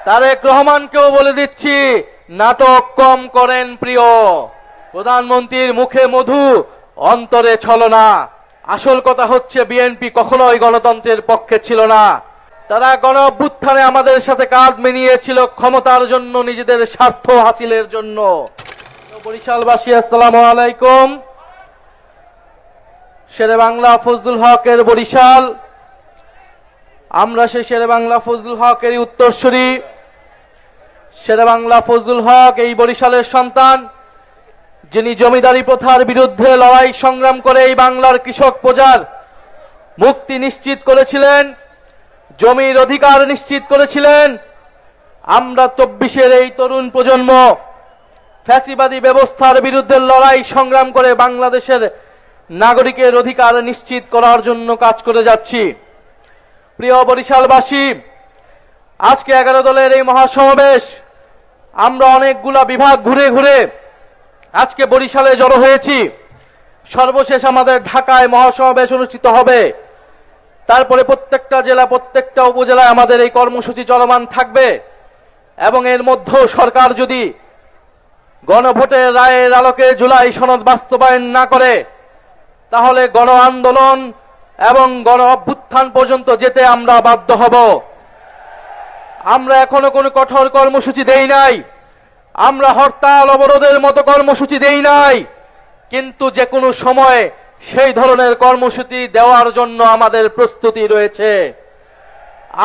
তারেক রহমানকেও বলে দিচ্ছি, নাটক কম করেন প্রিয়। প্রধানমন্ত্রীর মুখে মধু, অন্তরে ছলনা। আসল কথা হচ্ছে বিএনপি কখনোই গণতন্ত্রের পক্ষে ছিল না। তারা গণ অভ্যুত্থানে আমাদের সাথে কাঁধ মিলিয়েছিল ক্ষমতার জন্য, নিজেদের স্বার্থ হাসিলের জন্য। বরিশালবাসী আসসালামু আলাইকুম। শেরে বাংলা ফজলুল হকের বরিশাল, আমরা সে শেরে বাংলা ফজলুল হকেরই উত্তরসূরি। শেরে বাংলা ফজলুল হক এই বরিশালের সন্তান, যিনি জমিদারি প্রথার বিরুদ্ধে লড়াই সংগ্রাম করে এই বাংলার কৃষক প্রজার মুক্তি নিশ্চিত করেছিলেন, জমির অধিকার নিশ্চিত করেছিলেন। আমরা 24-এর এই তরুণ প্রজন্ম ফ্যাসিবাদী ব্যবস্থার বিরুদ্ধে লড়াই সংগ্রাম করে বাংলাদেশের নাগরিকের অধিকার নিশ্চিত করার জন্য কাজ করে যাচ্ছি। প্রিয় বরিশালবাসী, আজকে 11 দলের এই মহাসমাবেশ, আমরা অনেকগুলা বিভাগ ঘুরে ঘুরে আজকে বরিশালে জড়ো হয়েছি। সর্বশেষ আমাদের ঢাকায় মহাসমাবেশ অনুষ্ঠিত হবে। তারপরে প্রত্যেকটা জেলা, প্রত্যেকটা উপজেলায় আমাদের এই কর্মসূচি চলমান থাকবে। এবং এর মধ্যেও সরকার যদি গণভোটের রায়ের আলোকে জুলাই সনদ বাস্তবায়ন না করে, তাহলে গণ আন্দোলন এবং গণ অভ্যুত্থান পর্যন্ত যেতে আমরা বাধ্য হব। আমরা এখনো কোনো কঠোর কর্মসূচি দেই নাই, আমরা হরতাল অবরোধের মতো কর্মসূচি দেই নাই, কিন্তু যে কোনো সময় সেই ধরনের কর্মসূচি দেওয়ার জন্য আমাদের প্রস্তুতি রয়েছে।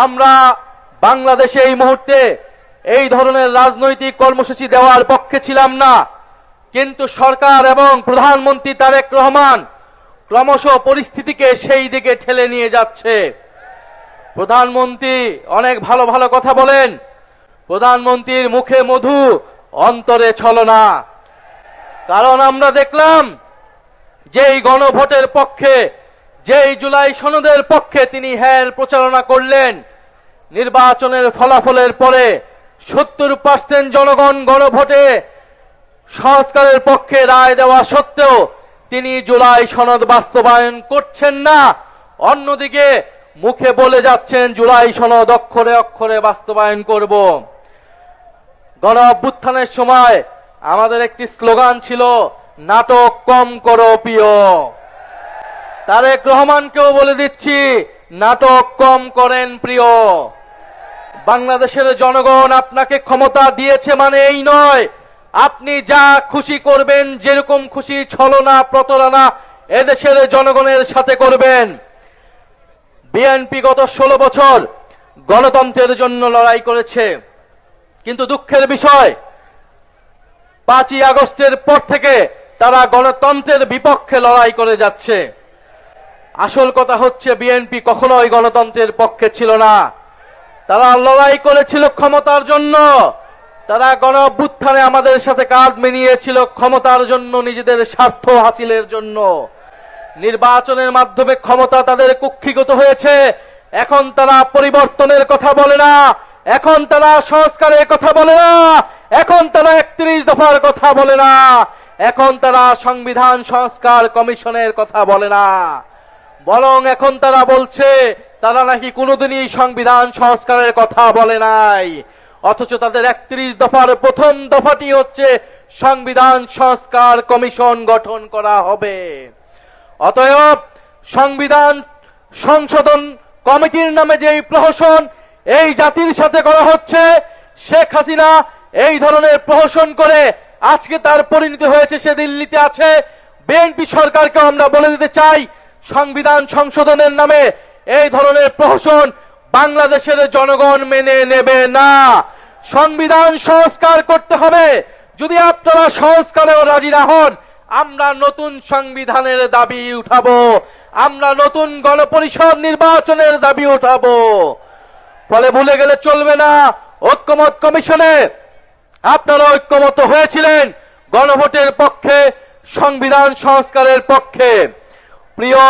আমরা বাংলাদেশে এই মুহূর্তে এই ধরনের রাজনৈতিক কর্মসূচি দেওয়ার পক্ষে ছিলাম না, কিন্তু সরকার এবং প্রধানমন্ত্রী তারেক রহমান ক্রমশ পরিস্থিতিকে সেই দিকে ঠেলে নিয়ে যাচ্ছে। প্রধানমন্ত্রী অনেক ভালো ভালো কথা বলেন, প্রধানমন্ত্রীর মুখে মধু, অন্তরে ছলনা। কারণ আমরা দেখলাম যেই গণভোটের পক্ষে, যেই জুলাই সনদের পক্ষে তিনি হের প্রচারণা করলেন, নির্বাচনের ফলাফলের পরে 70% জনগণ গণভোটে সংস্কারের পক্ষে রায় দেওয়া সত্ত্বেও তিনি জুলাই সনদ বাস্তবায়ন করছেন না। অন্যদিকে মুখে বলে যাচ্ছেন জুলাই সনদ অক্ষরে অক্ষরে বাস্তবায়ন করব। গণ অভ্যুত্থানের সময় আমাদের একটি স্লোগান ছিল, নাটক কম করো প্রিয়। তারেক রহমানকেও বলে দিচ্ছি, নাটক কম করেন প্রিয়। বাংলাদেশের জনগণ আপনাকে ক্ষমতা দিয়েছে মানে এই নয় আপনি যা খুশি করবেন, যেরকম খুশি ছলনা প্রতারণা এদেশের জনগণের সাথে করবেন। বিএনপি গত 16 বছর গণতন্ত্রের জন্য লড়াই করেছে, কিন্তু দুঃখের বিষয় 5ই আগস্টের পর থেকে তারা গণতন্ত্রের বিপক্ষে লড়াই করে যাচ্ছে। আসল কথা হচ্ছে বিএনপি কখনোই গণতন্ত্রের পক্ষে ছিল না। তারা লড়াই করেছিল ক্ষমতার জন্য। তারা গণ অভ্যুত্থানে আমাদের সাথে কাঁধ মিলিয়েছিল ক্ষমতার জন্য, নিজেদের স্বার্থ হাসিলের জন্য। নির্বাচনের মাধ্যমে ক্ষমতা তাদের কুক্ষিগত হয়েছে। এখন তারা পরিবর্তনের কথা বলে না, এখন তারা সংস্কারের কথা বলে না, এখন তারা 31 দফার কথা বলে না, এখন তারা সংবিধান সংস্কার কমিশনের কথা বলে না, বরং এখন তারা বলছে তারা নাকি কোনোদিনই সংবিধান সংস্কারের কথা বলে নাই। অথচ তাদের 31 দফার প্রথম দফাটি হচ্ছে সংবিধান সংস্কার কমিশন গঠন করা হবে। অতএব সংবিধান সংশোধন কমিটির নামে যে প্রহসন এই জাতির সাথে করা হচ্ছে, শেখ হাসিনা এই ধরনের প্রহসন করে আজকে তার পরিণতি হয়েছে সে দিল্লিতে আছে। বিএনপি সরকারকে আমরা বলে দিতে চাই, সংবিধান সংশোধনের নামে এই ধরনের প্রহসন বাংলাদেশের জনগণ মেনে নেবে না। সংবিধান সংস্কার করতে হবে। যদি আপনারা সংস্কারেও রাজি না হন, আমরা নতুন সংবিধানের দাবি উঠাবো, আমরা নতুন গণপরিষদ নির্বাচনের দাবি উঠাবো। ফলে ভুলে গেলে চলবে না, ঐক্যমত কমিশনে আপনারা ঐক্যমত হয়েছিলেন গণভোটের পক্ষে, সংবিধান সংস্কারের পক্ষে। প্রিয়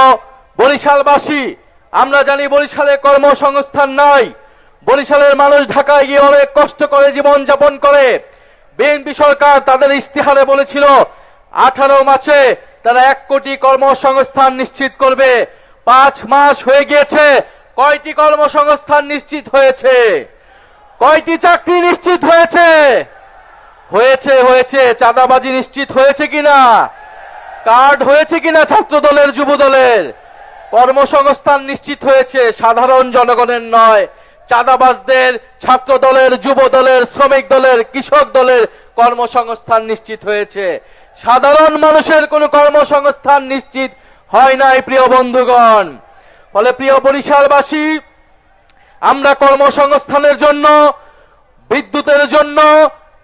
বরিশালবাসী, আমরা জানি বরিশালে কর্মসংস্থান নাই। বরিশালের মানুষ ঢাকায় গিয়ে অনেক কষ্ট করে জীবন যাপন করে। বিএনপি সরকার তাদের ইস্তিহারে বলেছিল 18 মাসে তারা 1 কোটি কর্মসংস্থান নিশ্চিত করবে। 5 মাস হয়ে গিয়েছে, কয়টি কর্মসংস্থান নিশ্চিত হয়েছে? কয়টি চাকরি নিশ্চিত হয়েছে? হয়েছে হয়েছে। চাঁদাবাজি নিশ্চিত হয়েছে কিনা? কার্ড হয়েছে কিনা ছাত্র দলের, যুব দলের? কর্মসংস্থান নিশ্চিত হয়েছে, সাধারণ জনগণের নয়, চাঁদাবাজদের, ছাত্র দলের, যুব দলের, শ্রমিক দলের, কৃষক দলের কর্মসংস্থান নিশ্চিত হয়েছে। সাধারণ মানুষের কোনো কর্মসংস্থান নিশ্চিত হয় নাই প্রিয় বন্ধুগণ। ফলে প্রিয় বরিশালবাসী, আমরা কর্মসংস্থানের জন্য, বিদ্যুতের জন্য,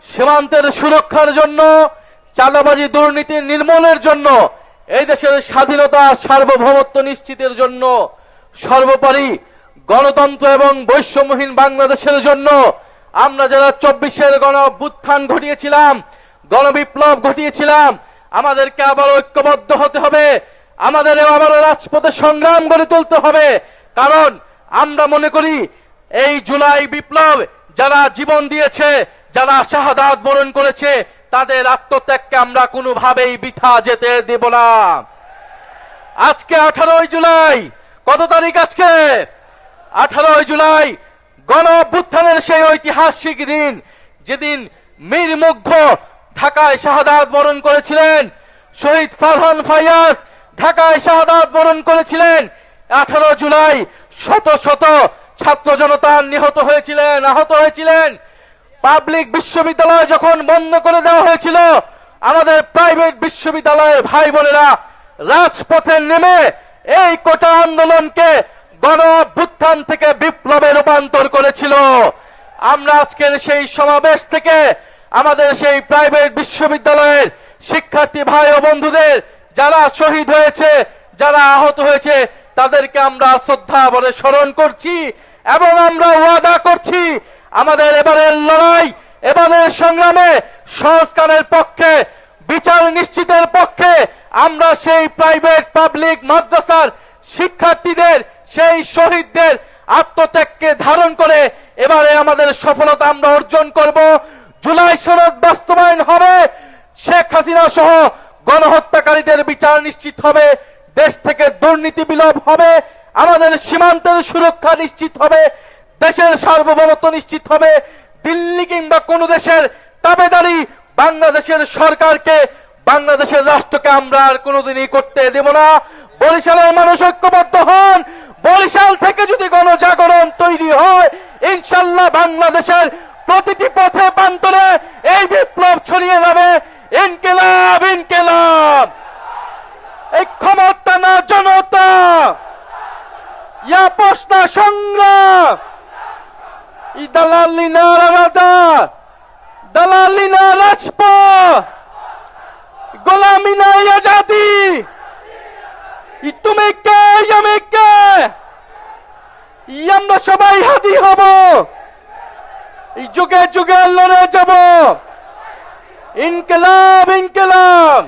সীমান্তের সুরক্ষার জন্য, চাঁদাবাজি দুর্নীতি নির্মূলের জন্য, এই দেশের স্বাধীনতা সার্বভৌমত্ব নিশ্চিতের জন্য, সর্বোপরি গণতন্ত্র এবং বৈষম্যহীন বাংলাদেশের জন্য আমরা যারা 24-এর গণ অভ্যুত্থান ঘটিয়েছিলাম, গণবিপ্লব ঘটিয়েছিলাম, আমাদেরকে আবার ঐক্যবদ্ধ হতে হবে। আমাদের আবারও রাজপথে সংগ্রাম গড়ে তুলতে হবে। কারণ আমরা মনে করি এই জুলাই বিপ্লব যারা জীবন দিয়েছে, যারা শাহাদাত বরণ করেছে, তাদের আত্মত্যাগকে আমরা কোনোভাবেই বৃথা যেতে দেব না। আজকে 18 জুলাই, কত তারিখ আজকে? 18 জুলাই গণ অভ্যুত্থানের সেই ঐতিহাসিক দিন, যেদিন মীর মুগ্ধ ঢাকায় শাহাদাত বরণ করেছিলেন, শহীদ ফারহান ফায়াজ ঢাকায় শাহাদাত বরণ করেছিলেন। 18 জুলাই শত শত ছাত্র জনতা নিহত হয়েছিলেন, আহত হয়েছিলেন। পাবলিক বিশ্ববিদ্যালয় যখন বন্ধ করে দেওয়া হয়েছিল, আমাদের প্রাইভেট বিশ্ববিদ্যালয়ের ভাই বোনেরা রাজপথে নেমে এই কোটা আন্দোলনকে গণ অভ্যুত্থান থেকে বিপ্লবে রূপান্তর করেছিল। আমরা আজকের সেই সমাবেশ থেকে আমাদের সেই প্রাইভেট বিশ্ববিদ্যালয়ের শিক্ষার্থী ভাই ও বন্ধুদের যারা শহীদ হয়েছে, যারা আহত হয়েছে, তাদেরকে আমরা শ্রদ্ধা ভরে স্মরণ করছি এবং আমরা ওয়াদা করছি আমাদের এবারের লড়াই, এবারের সংগ্রামে সংস্কারের পক্ষে, বিচার নিশ্চিতের পক্ষে আমরা সেই প্রাইভেট পাবলিক মাদ্রাসার শিক্ষার্থীদের, সেই শহীদদের আত্মত্যাগকে ধারণ করে এবারে আমাদের সফলতা আমরা অর্জন করব। জুলাই সনদ বাস্তবায়ন হবে, শেখ হাসিনা সহ গণহত্যাকারীদের বিচার নিশ্চিত হবে, দেশ থেকে দুর্নীতি বিলোপ হবে, আমাদের সীমান্তের সুরক্ষা নিশ্চিত হবে, দেশের সার্বভৌমত্ব নিশ্চিত হবে। দিল্লি কিংবা কোন দেশের তাবেদারি বাংলাদেশের সরকারকে, বাংলাদেশের রাষ্ট্রকে আমরা আর কোনোদিনই করতে দেব না। বরিশালের মানুষ ঐক্যবদ্ধ হন। বরিশাল থেকে যদি গণজাগরণ তৈরি হয়, ইনশাল্লাহ বাংলাদেশের প্রতিটি পথে প্রান্তরে এই বিপ্লব ছড়িয়ে যাবে। ইনকিলাব, ইনকিলাব, এই ক্ষমতা না জনতা, ইয়া প্রশ্ন সংগ্রাম, ই দালালি না রাজা, দালালি না রাজপথ, গোলামি না আজাদি, ই তুমি কে, আমি কে, আমরা সবাই হাদি হব, এই যুগে যুগে লড়ে যাব। ইনকিলাব, ইনকিলাব।